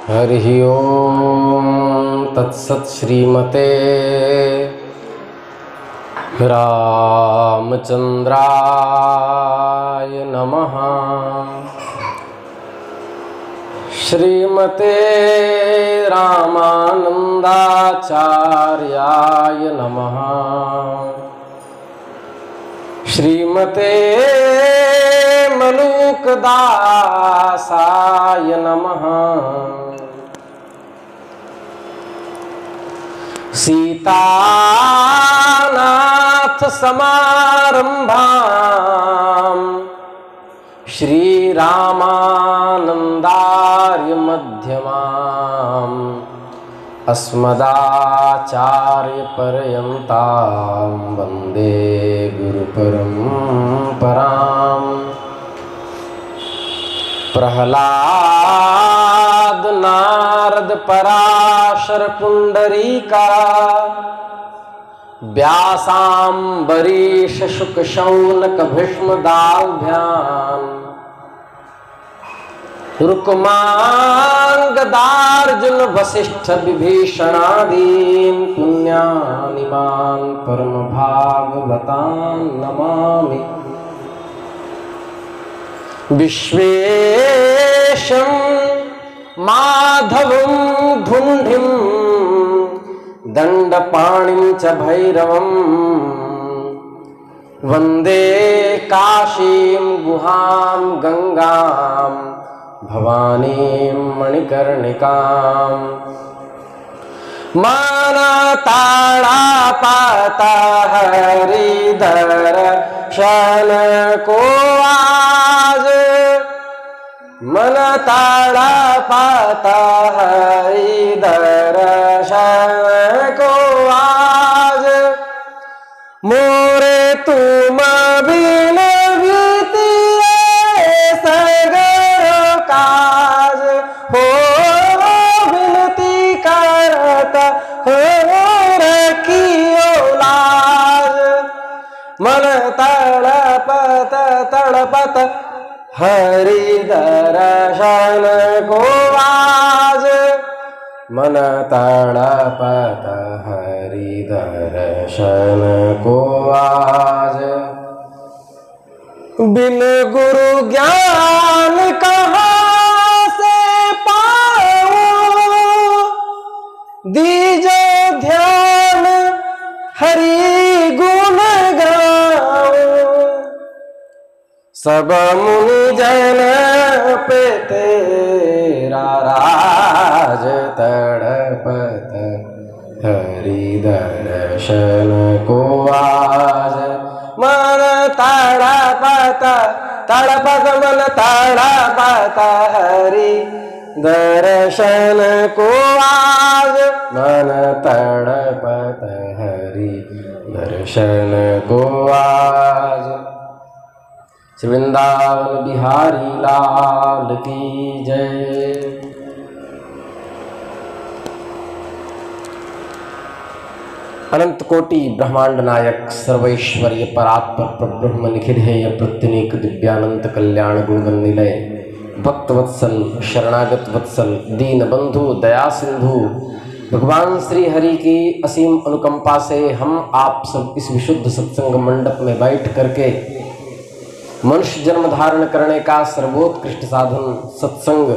हरिः ओम तत्सत्। श्रीमते रामचंद्राय नमः। श्रीमते रामानंदाचार्याय नमः। श्रीमते मलूकदासाय नमः। सीतानाथ समारंभां श्रीरामानंदार्य मध्यमाम् अस्मदाचार्यपर्यन्तां वन्दे गुरुपरम्पराम्। प्रहलाद नारद पराशर पुंडरीका व्यासाम्बरीश शुक शौनक भीष्म दाल्भ्याम् रुक्मांगदार्जुन वसिष्ठ विभीषणादीन् पुण्यानिमान् परम भागवतान् नमामि। विश्वेशं माधवं धुंधिं दंडपाणिं च भैरवं वंदे काशीं गुहां गंगां भवानीं मणिकर्णिकां। मानताड़ापाता हरिदर्शन को आज, मन ताड़ापाता हरिदर्शन को आज। मोरे तुम बिन सगर काज हो, विनती करता हो रखियो लाज। मन तड़पत तड़पत हरि दर्शन को आज, मन तड़पत हरि दर्शन को आज। बिन गुरु ज्ञान कहाँ से पाऊं, दीजो ध्यान हरि गुण गाऊं। सब मुनि जन पे तेरा राज, तड़पत हरि दर्शन को आज। मन तड़पत तड़पत मन तड़पत हरि दर्शन को आज, मन तड़पत हरि दर्शन को आज। श्री वृंदावन बिहारी लाल की जय। अनंत कोटि ब्रह्मांड नायक सर्वैश्वर्य परात्पर परब्रह्म निखिलेय प्रत्यनीक दिव्यानंत कल्याण गुणगण निलय भक्त वत्सल शरणागत वत्सल दीन बंधु दया सिंधु भगवान श्री हरि की असीम अनुकंपा से हम आप सब इस विशुद्ध सत्संग मंडप में बैठ करके मनुष्य जन्म धारण करने का सर्वोत्कृष्ट साधन सत्संग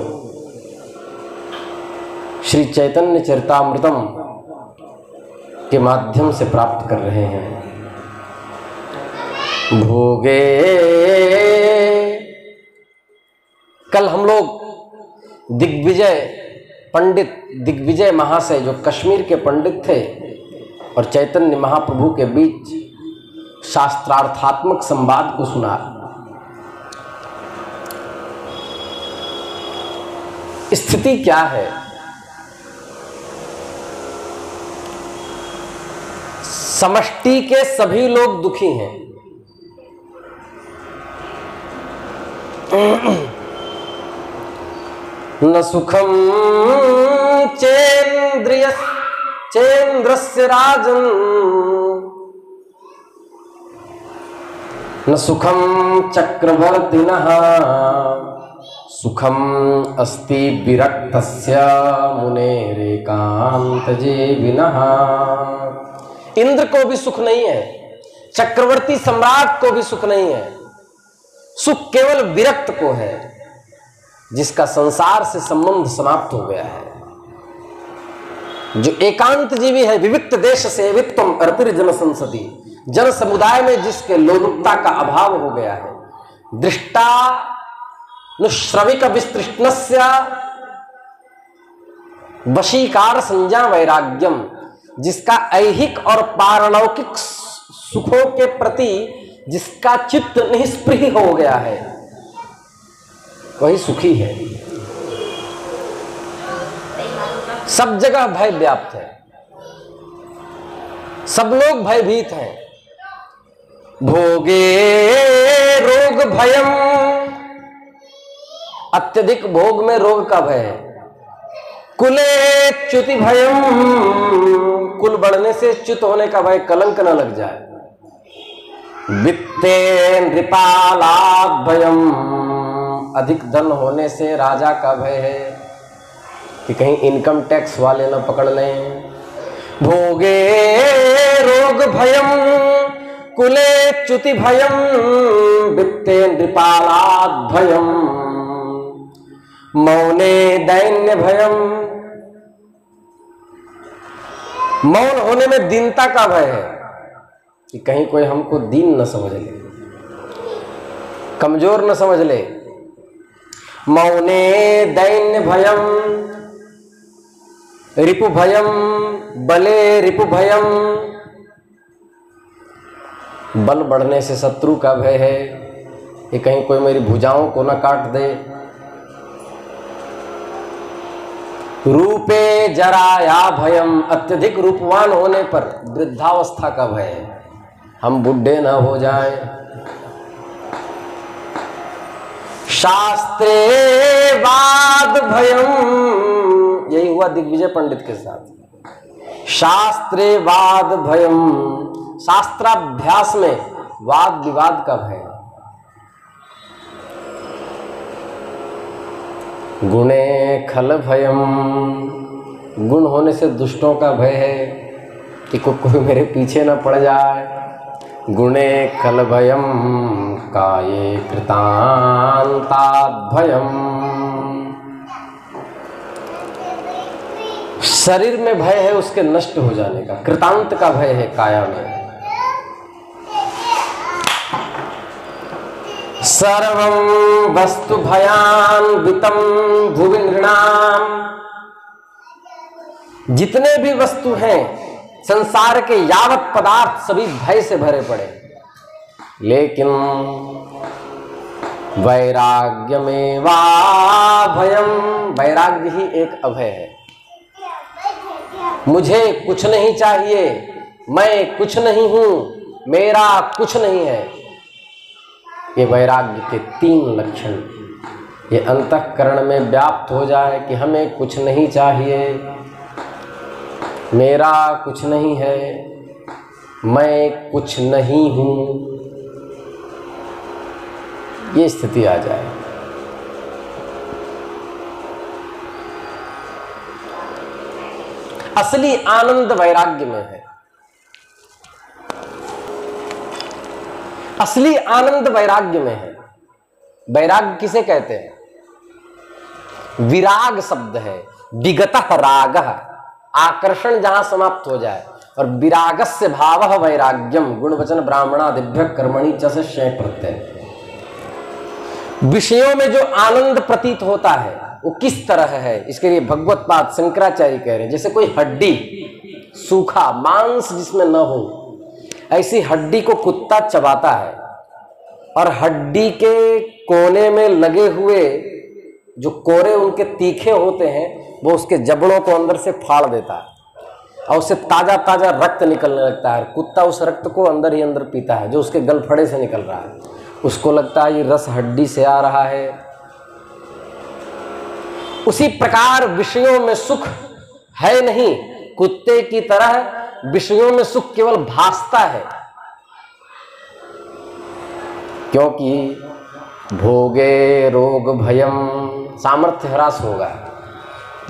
श्री चैतन्य चरितामृतम के माध्यम से प्राप्त कर रहे हैं। भोगे कल हम लोग दिग्विजय महाशय जो कश्मीर के पंडित थे और चैतन्य महाप्रभु के बीच शास्त्रार्थात्मक संवाद को सुना। स्थिति क्या है? समष्टि के सभी लोग दुखी हैं। न सुखम चेन्द्रस्य राजन्, न सुखम चक्रवर्तिनः सुखम अस्ति विरक्तस्य मुनेरेकांतजे विनः। इंद्र को भी सुख नहीं है, चक्रवर्ती सम्राट को भी सुख नहीं है, सुख केवल विरक्त को है, जिसका संसार से संबंध समाप्त हो गया है। जो एकांत जीवी है, विविक्त देश से वित्तम अर्पिर जन संसदी, जन समुदाय में जिसके लोलुपता का अभाव हो गया है, दृष्टा नुश्रविक विस्तृष्णस्य वशीकार संज्ञा वैराग्यम, जिसका ऐहिक और पारलौकिक सुखों के प्रति जिसका चित्त निष्प्रिय हो गया है, वही सुखी है। सब जगह भय व्याप्त है, सब लोग भयभीत हैं। भोगे रोग भयम, अत्यधिक भोग में रोग का भय है। कुले च्युति भयम, कुल बढ़ने से च्युत होने का भय, कलंक न लग जाए। वित्ते नृपालाद भयम, अधिक धन होने से राजा का भय है कि कहीं इनकम टैक्स वाले न पकड़ लें। भोगे रोग भयम कुले च्युति भयम, वित्ते नृपालाद भयम, मौने दैन्य भयम, मौन होने में दीनता का भय है कि कहीं कोई हमको दीन न समझ ले, कमजोर न समझ ले। मौने दैन्य भयम रिपु भयम, बले रिपु भयम, बल बढ़ने से शत्रु का भय है कि कहीं कोई मेरी भुजाओं को न काट दे। रूपे जराया भयम, अत्यधिक रूपवान होने पर वृद्धावस्था का भय है, हम बुढ़े न हो जाएं। शास्त्रे वाद भयम, यही हुआ दिग्विजय पंडित के साथ। शास्त्रे वाद भयम, शास्त्राभ्यास में वाद विवाद का भय। गुणे खल भयम, गुण होने से दुष्टों का भय है कि कोई मेरे पीछे न पड़ जाए। गुणे खल भयम काये कृतांताद भयम, शरीर में भय है उसके नष्ट हो जाने का, कृतांत का भय है काया में। सर्वं वस्तु भयान्वितम भुवि नृणाम, जितने भी वस्तु हैं संसार के यावत पदार्थ सभी भय से भरे पड़े, लेकिन वैराग्य में वा भयम, वैराग्य ही एक अभय है। मुझे कुछ नहीं चाहिए, मैं कुछ नहीं हूं, मेरा कुछ नहीं है, ये वैराग्य के 3 लक्षण। ये अंतःकरण में व्याप्त हो जाए कि हमें कुछ नहीं चाहिए, मेरा कुछ नहीं है, मैं कुछ नहीं हूं, ये स्थिति आ जाए। असली आनंद वैराग्य में है, असली आनंद वैराग्य में है। वैराग्य किसे कहते हैं? विराग शब्द है, विगतः रागः, आकर्षण जहां समाप्त हो जाए। और विरागस्य भावः वैराग्यम, गुणवचन ब्राह्मणादिभ्य कर्मणि च से शय प्रत्यय। विषयों में जो आनंद प्रतीत होता है वो किस तरह है, इसके लिए भगवत पाद शंकराचार्य कह रहे हैं, जैसे कोई हड्डी, सूखा मांस जिसमें न हो, ऐसी हड्डी को कुत्ता चबाता है और हड्डी के कोने में लगे हुए जो कोरे उनके तीखे होते हैं वो उसके जबड़ों को अंदर से फाड़ देता है और उससे ताजा ताजा रक्त निकलने लगता है। कुत्ता उस रक्त को अंदर ही अंदर पीता है जो उसके गलफड़े से निकल रहा है। उसको लगता है ये रस हड्डी से आ रहा है। उसी प्रकार विषयों में सुख है नहीं, कुत्ते की तरह विषयों में सुख केवल भासता है, क्योंकि भोगे रोग भयम, सामर्थ्य ह्रास होगा।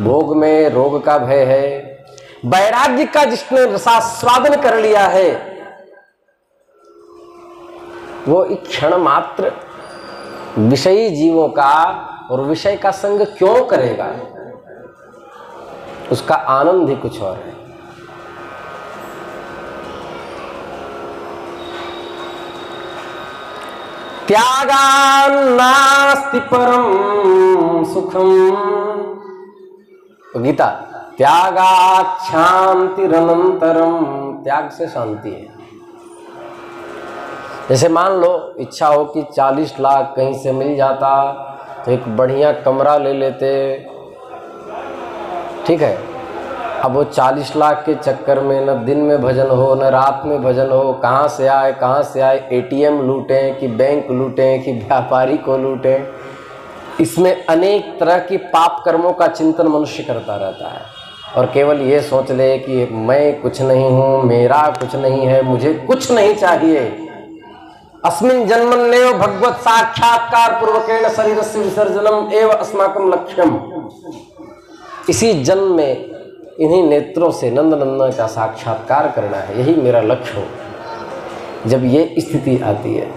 भोग में रोग का भय है। वैराग्य का जिसने रसास्वादन कर लिया है वो एक क्षण मात्र विषयी जीवों का और विषय का संग क्यों करेगा, उसका आनंद ही कुछ और है। त्यागान्नास्ति परम सुखम, गीता, त्यागात् शान्तिरनन्तरम, त्याग से शांति है। जैसे मान लो इच्छा हो कि 40 लाख कहीं से मिल जाता तो एक बढ़िया कमरा ले लेते, ठीक है। अब वो 40 लाख के चक्कर में न दिन में भजन हो न रात में भजन हो, कहाँ से आए, एटीएम लूटें कि बैंक लूटें कि व्यापारी को लूटें, इसमें अनेक तरह की पाप कर्मों का चिंतन मनुष्य करता रहता है और केवल ये सोच ले कि मैं कुछ नहीं हूँ, मेरा कुछ नहीं है, मुझे कुछ नहीं चाहिए। अस्मिन् जन्मन्नेव भगवत साक्षात्कार पूर्वकेण शरीरस्य विसर्जनम एव अस्माकं लक्ष्यम, इसी जन्म में इन्हीं नेत्रों से नंदनंदन का साक्षात्कार करना है, यही मेरा लक्ष्य हो। जब ये स्थिति आती है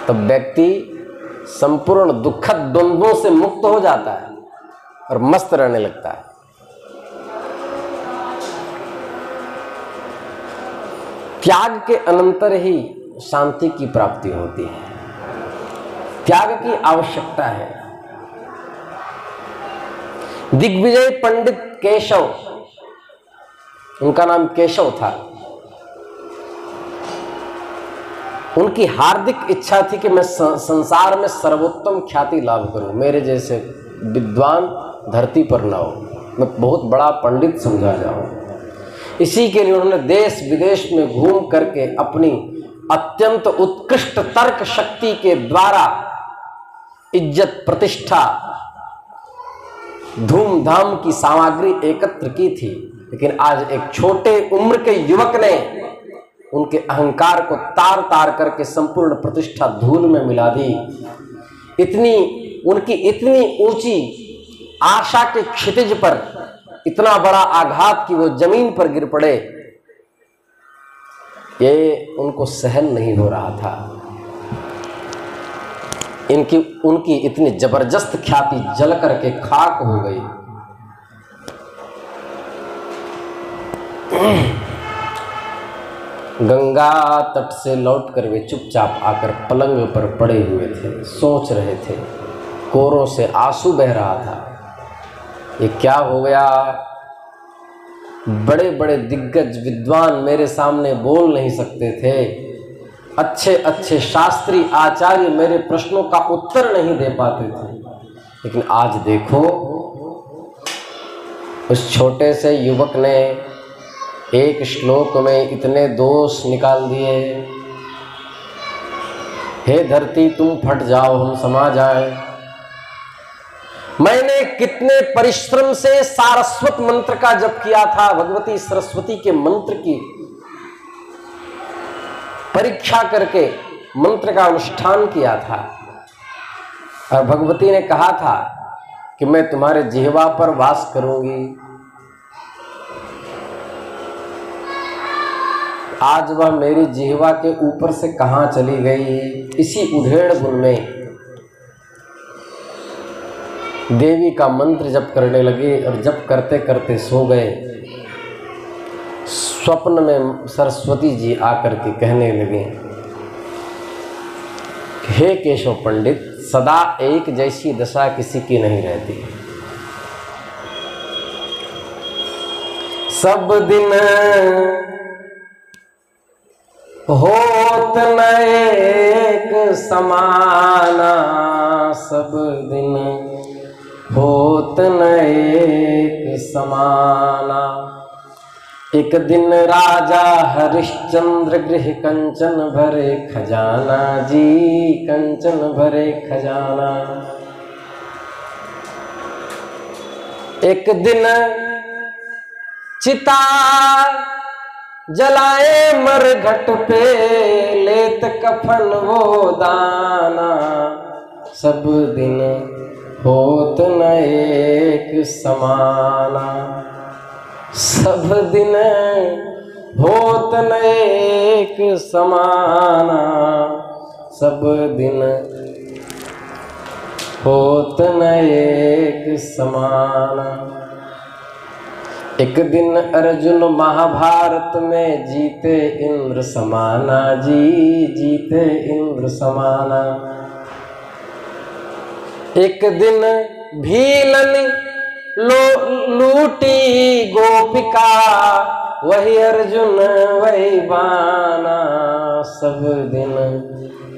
तब व्यक्ति संपूर्ण दुखद द्वंद्वों से मुक्त हो जाता है और मस्त रहने लगता है। त्याग के अनंतर ही शांति की प्राप्ति होती है। त्याग की आवश्यकता है। दिग्विजय पंडित केशव, उनका नाम केशव था, उनकी हार्दिक इच्छा थी कि मैं संसार में सर्वोत्तम ख्याति लाभ करूं, मेरे जैसे विद्वान धरती पर न हो, मैं बहुत बड़ा पंडित समझा जाऊं। इसी के लिए उन्होंने देश विदेश में घूम करके अपनी अत्यंत उत्कृष्ट तर्क शक्ति के द्वारा इज्जत प्रतिष्ठा धूमधाम की सामग्री एकत्र की थी। लेकिन आज एक छोटे उम्र के युवक ने उनके अहंकार को तार तार करके संपूर्ण प्रतिष्ठा धूल में मिला दी। उनकी इतनी ऊंची आशा के क्षितिज पर इतना बड़ा आघात कि वो जमीन पर गिर पड़े, ये उनको सहन नहीं हो रहा था। उनकी इतनी जबरदस्त ख्याति जल करके खाक हो गई। गंगा तट से लौटकर वे चुपचाप आकर पलंग पर पड़े हुए थे, सोच रहे थे। कोरों से आंसू बह रहा था। ये क्या हो गया? बड़े बड़े दिग्गज विद्वान मेरे सामने बोल नहीं सकते थे, अच्छे अच्छे शास्त्री आचार्य मेरे प्रश्नों का उत्तर नहीं दे पाते थे। लेकिन आज देखो, उस छोटे से युवक ने एक श्लोक में इतने दोष निकाल दिए। हे धरती तुम फट जाओ, हम समा जाएं। मैंने कितने परिश्रम से सारस्वत मंत्र का जप किया था, भगवती सरस्वती के मंत्र की परीक्षा करके मंत्र का अनुष्ठान किया था। और भगवती ने कहा था कि मैं तुम्हारे जिह्वा पर वास करूंगी। आज वह मेरी जिह्वा के ऊपर से कहां चली गई? इसी उधेड़ बुन में देवी का मंत्र जप करने लगे और जप करते करते सो गए। स्वप्न में सरस्वती जी आकर के कहने लगे, हे केशव पंडित, सदा एक जैसी दशा किसी की नहीं रहती। सब दिन होत न एक समाना, सब दिन होत न एक समाना। एक दिन राजा हरिश्चंद्र गृह कंचन भरे खजाना जी, कंचन भरे खजाना। एक दिन चिता जलाए मरघट पे लेत कफन वो दाना, सब दिन होत न एक समाना, सब दिन होत न एक समाना, सब दिन होत न एक समाना। एक दिन अर्जुन महाभारत में जीते इंद्र समाना जी, जीते इंद्र समाना। एक दिन भीलन लूटी गोपिका, वही अर्जुन वही बाना, सब दिन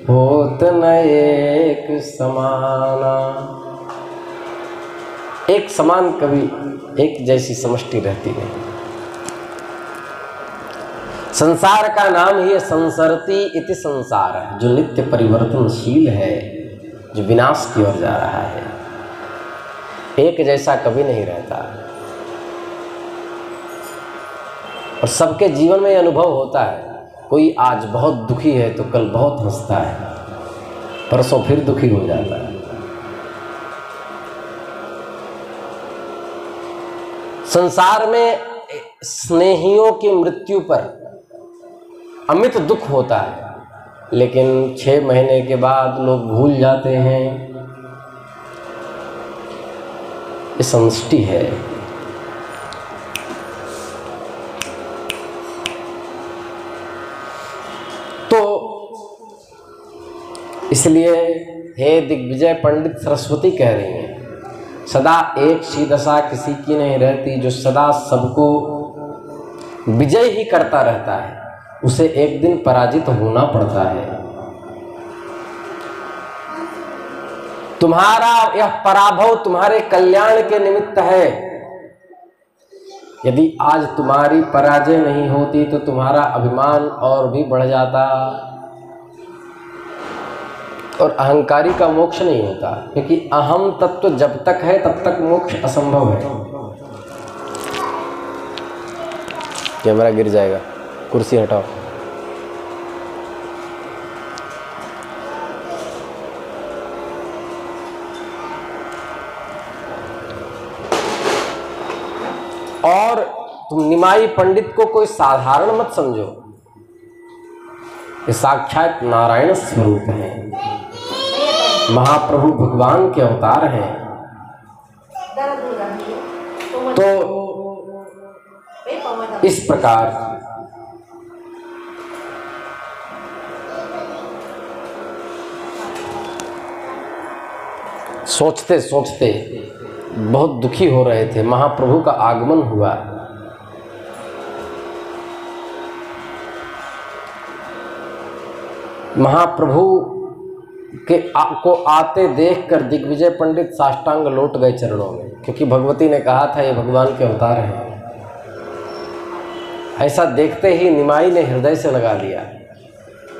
होत न एक समाना। एक समान कभी एक जैसी समष्टि रहती नहीं। संसार का नाम ही संसरती इति संसार है, जो नित्य परिवर्तनशील है, जो विनाश की ओर जा रहा है। एक जैसा कभी नहीं रहता और सबके जीवन में अनुभव होता है। कोई आज बहुत दुखी है तो कल बहुत हंसता है, परसों फिर दुखी हो जाता है। संसार में स्नेहियों की मृत्यु पर अमित दुख होता है, लेकिन 6 महीने के बाद लोग भूल जाते हैं। ये समष्टि है। तो इसलिए हे दिग्विजय पंडित सरस्वती कह रही हैं, सदा एक सी दशा किसी की नहीं रहती। जो सदा सबको विजय ही करता रहता है, उसे एक दिन पराजित होना पड़ता है। तुम्हारा यह पराभव तुम्हारे कल्याण के निमित्त है। यदि आज तुम्हारी पराजय नहीं होती तो तुम्हारा अभिमान और भी बढ़ जाता और अहंकारी का मोक्ष नहीं होता, क्योंकि अहम तत्व जब तक है तब तक मोक्ष असंभव है। कैमरा गिर जाएगा, कुर्सी हटाओ। और तुम निमाई पंडित को कोई साधारण मत समझो, ये साक्षात नारायण स्वरूप है, महाप्रभु भगवान के अवतार हैं। तो इस प्रकार सोचते सोचते बहुत दुखी हो रहे थे। महाप्रभु का आगमन हुआ। महाप्रभु को आते देखकर दिग्विजय पंडित साष्टांग लौट गए चरणों में, क्योंकि भगवती ने कहा था ये भगवान के अवतार हैं। ऐसा देखते ही निमाई ने हृदय से लगा लिया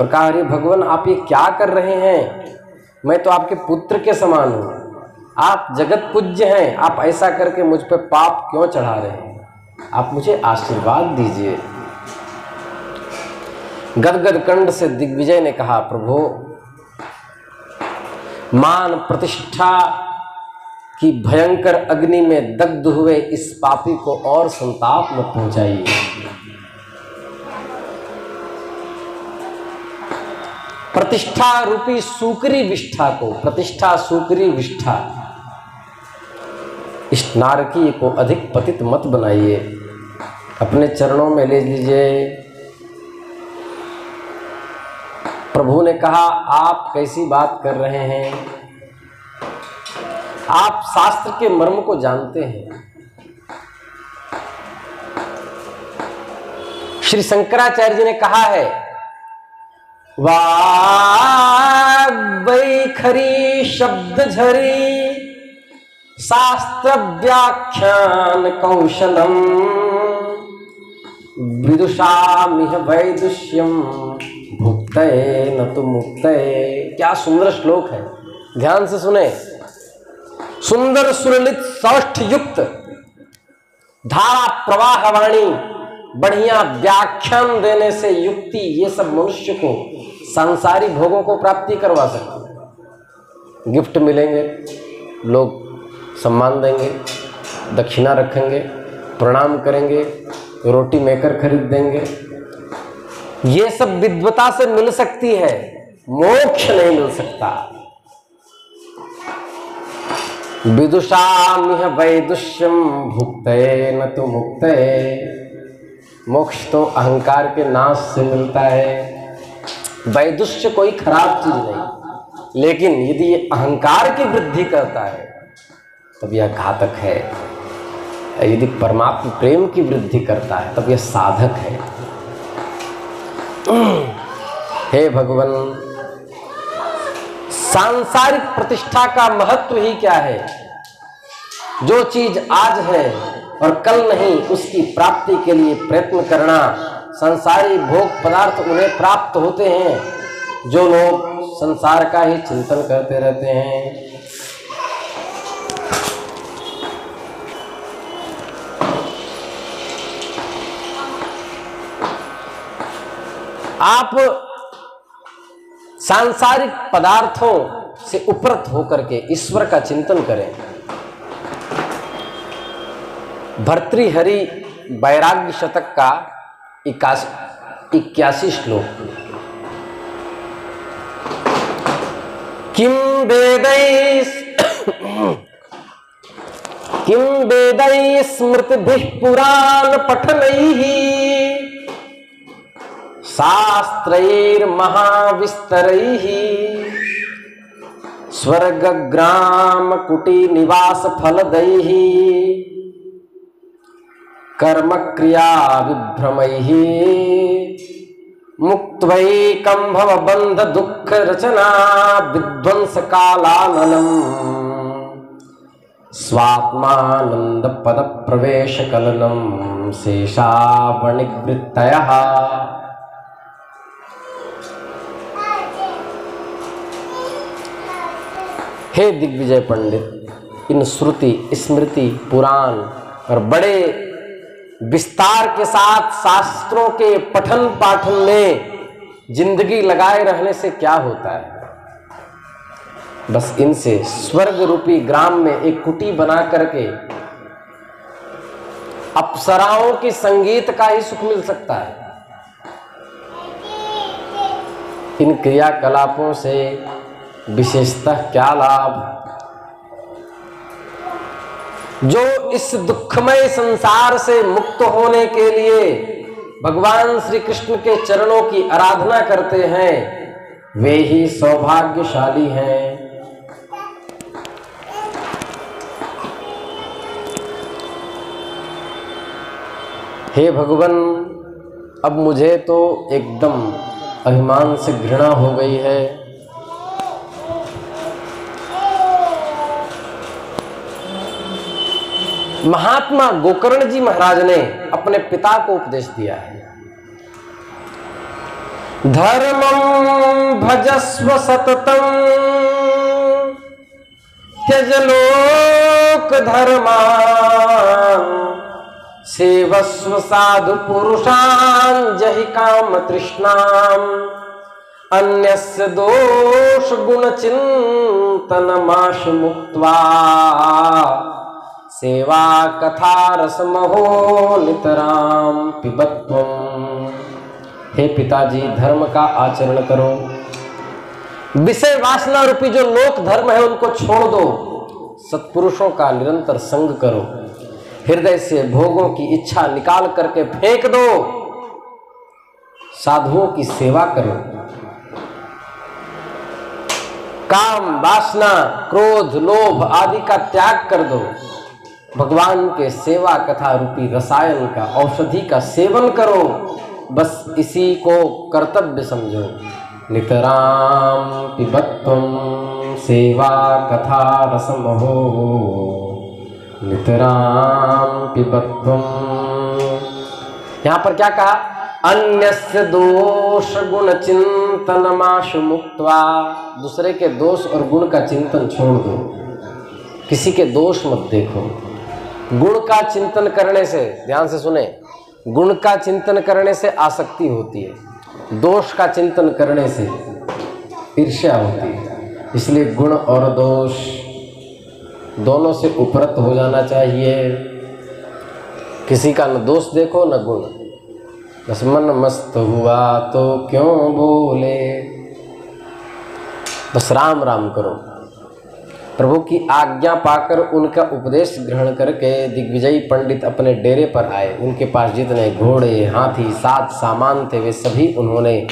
और कहा, अरे भगवान आप ये क्या कर रहे हैं? मैं तो आपके पुत्र के समान हूँ, आप जगत पूज्य हैं, आप ऐसा करके मुझ पर पाप क्यों चढ़ा रहे हैं? आप मुझे आशीर्वाद दीजिए। गदगद कंठ से दिग्विजय ने कहा, प्रभु मान प्रतिष्ठा की भयंकर अग्नि में दग्ध हुए इस पापी को और संताप मत पहुंचाइए। प्रतिष्ठा रूपी सूकरी विष्ठा को, प्रतिष्ठा सूकरी विष्ठा, इस नारकी को अधिक पतित मत बनाइए, अपने चरणों में ले लीजिए। प्रभु ने कहा, आप कैसी बात कर रहे हैं? आप शास्त्र के मर्म को जानते हैं। श्री शंकराचार्य जी ने कहा है, वाग बैखरी शब्द झरी शास्त्र व्याख्यान कौशलम विदुषामिह वैदुष्यम भुक्तये न तो मुक्तये। क्या सुंदर श्लोक है, ध्यान से सुने। सुंदर सुललित सौष्ठ युक्त धारा प्रवाह वाणी बढ़िया व्याख्यान देने से युक्ति, ये सब मनुष्य को सांसारिक भोगों को प्राप्ति करवा सकते। गिफ्ट मिलेंगे, लोग सम्मान देंगे, दक्षिणा रखेंगे, प्रणाम करेंगे, रोटी मेकर खरीद देंगे, ये सब विद्वता से मिल सकती है, मोक्ष नहीं मिल सकता। विदुषामिह वैदुष्यम भुक्ते न तो मुक्ते। मोक्ष तो अहंकार के नाश से मिलता है। वैदुष्य कोई खराब चीज नहीं, लेकिन यदि ये अहंकार की वृद्धि करता है तब यह घातक है। यदि परमात्मा प्रेम की वृद्धि करता है तब यह साधक है। हे भगवान, सांसारिक प्रतिष्ठा का महत्व ही क्या है? जो चीज आज है और कल नहीं, उसकी प्राप्ति के लिए प्रयत्न करना। संसारी भोग पदार्थ उन्हें प्राप्त होते हैं जो लोग संसार का ही चिंतन करते रहते हैं। आप सांसारिक पदार्थों से उपरत होकर के ईश्वर का चिंतन करें। भर्तृहरि वैराग्य शतक का 81 श्लोक। किम वेदै स्मृतिभिः पुराण पठनैः शास्त्रैर्महाविस्तरैः स्वर्गग्राम कुटी निवास फलदैः कर्मक्रिया विभ्रमैः मुक्त्वैकं भवबन्ध दुःख रचना विध्वंस कालानलम् स्वात्मानंद पद प्रवेश कलनम शेषावनिवृत्तयः। हे दिग्विजय पंडित, इन श्रुति, स्मृति, पुराण और बड़े विस्तार के साथ शास्त्रों के पठन पाठन में जिंदगी लगाए रहने से क्या होता है? बस इनसे स्वर्ग रूपी ग्राम में एक कुटी बना करके अप्सराओं की संगीत का ही सुख मिल सकता है। इन क्रियाकलापों से विशेषतः क्या लाभ? जो इस दुखमय संसार से मुक्त होने के लिए भगवान श्री कृष्ण के चरणों की आराधना करते हैं, वे ही सौभाग्यशाली हैं। हे भगवान, अब मुझे तो एकदम अभिमान से घृणा हो गई है। महात्मा गोकर्ण जी महाराज ने अपने पिता को उपदेश दिया है, धर्मं भजस्व सततं त्यज लोक धर्मान् सेवस्व साधु पुरुषान् जहि काम तृष्णाम् अन्यस्य दोष गुण चिंतनमाशु मुक्त्वा सेवा कथा रसमहो नितराम पिबत्वम्। हे पिताजी, धर्म का आचरण करो, विषय वासना रूपी जो लोक धर्म है उनको छोड़ दो, सत्पुरुषों का निरंतर संग करो, हृदय से भोगों की इच्छा निकाल करके फेंक दो, साधुओं की सेवा करो, काम वासना क्रोध लोभ आदि का त्याग कर दो, भगवान के सेवा कथा रूपी रसायन का औषधि का सेवन करो, बस इसी को कर्तव्य समझो। नितराम पिबत्वं सेवा कथा रसमहो नितराम पिबत्वं। यहाँ पर क्या कहा? अन्यस्य दोष गुण चिंतनमाशु मुक्त्वा, दूसरे के दोष और गुण का चिंतन छोड़ दो, किसी के दोष मत देखो। गुण का चिंतन करने से, ध्यान से सुने, गुण का चिंतन करने से आसक्ति होती है, दोष का चिंतन करने से ईर्ष्या होती है। इसलिए गुण और दोष दोनों से उपरत हो जाना चाहिए। किसी का न दोष देखो न गुण, बस मन मस्त हुआ तो क्यों बोले, बस राम राम करो। प्रभु की आज्ञा पाकर उनका उपदेश ग्रहण करके दिग्विजयी पंडित अपने डेरे पर आए। उनके पास जितने घोड़े, हाथी, साज सामान थे वे सभी उन्होंने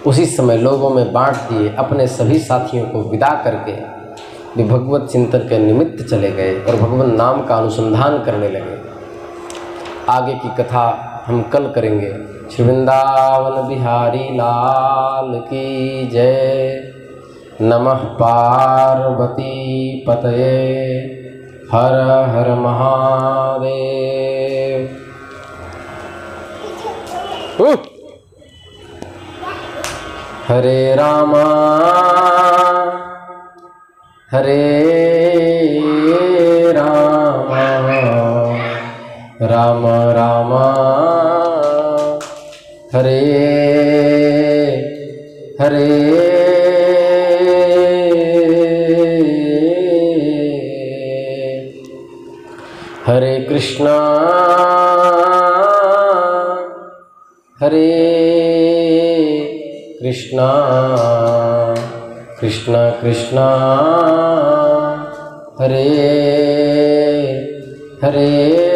उसी समय लोगों में बांट दिए। अपने सभी साथियों को विदा करके वे भगवत चिंतन के निमित्त चले गए और भगवान नाम का अनुसंधान करने लगे। आगे की कथा हम कल करेंगे। श्री वृंदावन बिहारी लाल की जय। नमः पार्वती पतये, हर हर महादेव। हरे रामा हरे रामा, राम राम हरे हरे। हरे कृष्णा हरे कृष्णा, कृष्णा कृष्णा हरे हरे।